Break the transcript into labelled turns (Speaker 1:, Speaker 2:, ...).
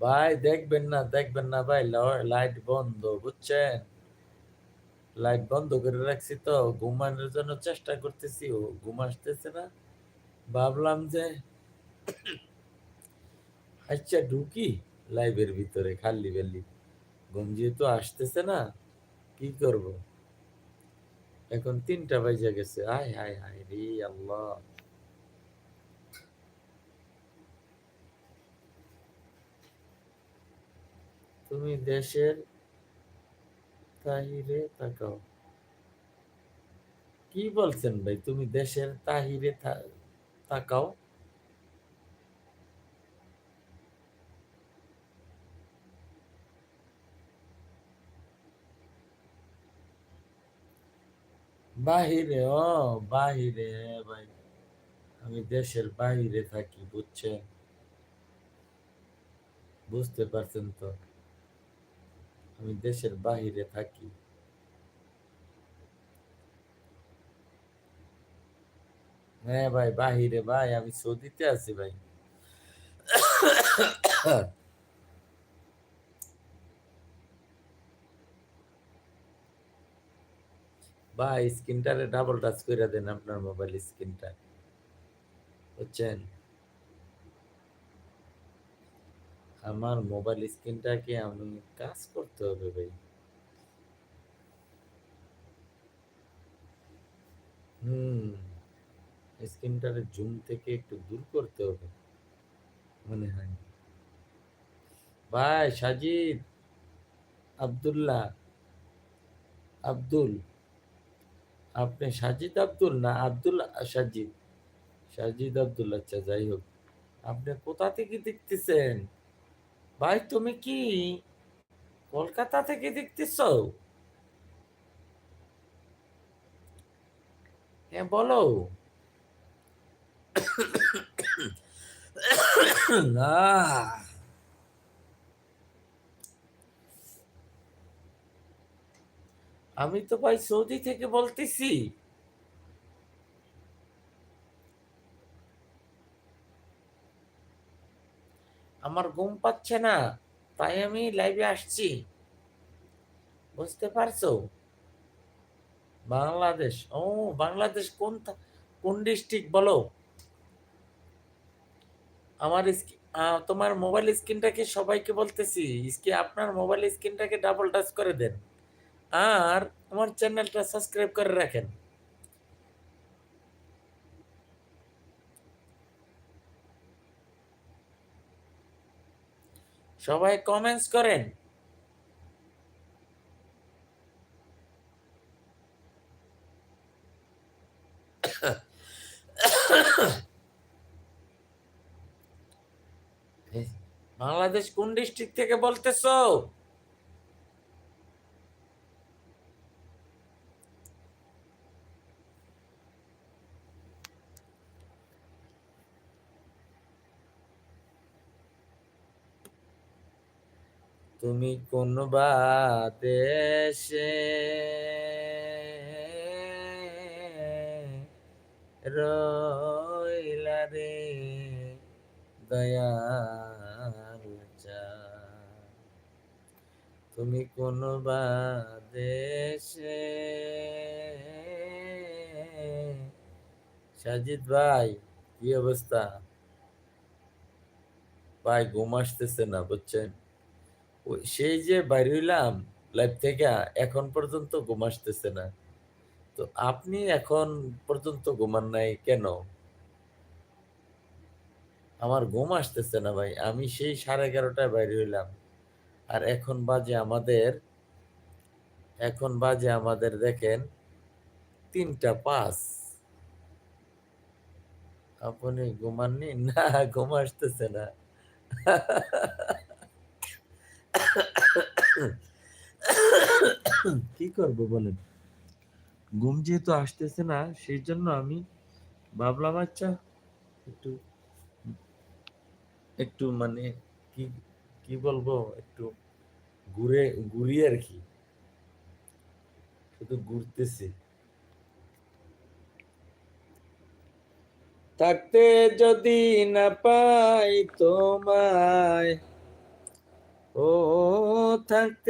Speaker 1: ভাই দেখবেন না ভাই, লাইট বন্ধ, বুঝছেন? লাইট বন্ধ করে রাখছি তো, ঘুমানোর জন্য চেষ্টা করতেছি, ও ঘুম আসতেছে না। ভাবলাম যে আচ্ছা ঢুকি লাইভের ভিতরে, খালি বেলি ঘুম যেহেতু আসতেছে না, কি করব? এখন 3টা বাজে গেছে, আয় হায় হায় রে আল্লাহ। তুমি দেশের তাহিরে তাকাও। কি বলছেন ভাই, তুমি দেশের তাহিরে তাকাও? বাহিরে? ও বাহিরে, ভাই আমি দেশের বাহিরে থাকি, বুঝছেন? বুঝতে পারছেন তো, আমি দেশের বাহিরে থাকি। হ্যাঁ ভাই, বাহিরে ভাই, আমি সৌদিতে আছি ভাই। ভাই স্ক্রিনটারে ডাবল টাচ করে দেন, আপনার মোবাইল স্ক্রিনটা, বুঝছেন? আমার মোবাইল স্ক্রিনটাকে আমি কাজ করতে হবে ভাই। হুম, স্ক্রিনটারে জুম থেকে একটু দূর করতে হবে মনে হয়। ভাই সাজিদ, আব্দুল্লাহ, আব্দুল, আপনি সাজিদ আব্দুল না আব্দুল সাজিদ? সাজিদ আব্দুল, আচ্ছা যাই হোক। আপনি কোথা থেকে দেখতেছেন? ভাই তুমি কি কলকাতা থেকে দেখতেছো? হ্যাঁ বলো। না, আমি তো ভাই সৌদি থেকে বলতেছি। আমার ঘুম পাচ্ছে না, তাই আমি লাইভে আসছি, বুঝতে পারছো? বাংলাদেশ? ও, বাংলাদেশ কোন কোন ডিস্ট্রিক্ট বলো? আমার তোমার মোবাইল স্ক্রিনটাকে সবাইকে বলতেছি, আপনার মোবাইল স্ক্রিনটাকে ডাবল টাচ করে দেন, আর আমার চ্যানেলটা সাবস্ক্রাইব করে রাখেন। সবাই কমেন্টস করেন। বাংলাদেশ কোন ডিস্ট্রিক্ট থেকে বলতেছো? তুমি কোন বা দেশে রইলা রে দয়াল চাঁদ? তুমি কোন বা দেশে? সাজিদ ভাই, কি অবস্থা? ভাই ঘুম আসতেছে না, বুঝছেন? সেই যে বাইরে হইলাম লাইফ থেকে, এখন পর্যন্ত ঘুম আসতেছে না। তো আপনি এখন পর্যন্ত ঘুমান নাই কেন? আমার ঘুম আসতেছে না ভাই, আমি সেই 11:30টায় বাইরে হইলাম, আর এখন বাজে আমাদের দেখেন 3টা 5। আপনি ঘুমাননি? না, ঘুম আসতেছে না। কি করব বলেন, ঘুম যেহেতু আসতেছে না, সেই জন্য আমি ভাবলাম আচ্ছা একটু একটু মানে কি কি বলবো, একটু ঘুরে ঘুরি আর কি, শুধু ঘুরতেছি। থাকতে যদি না পাই তোমায়, ও থাকতে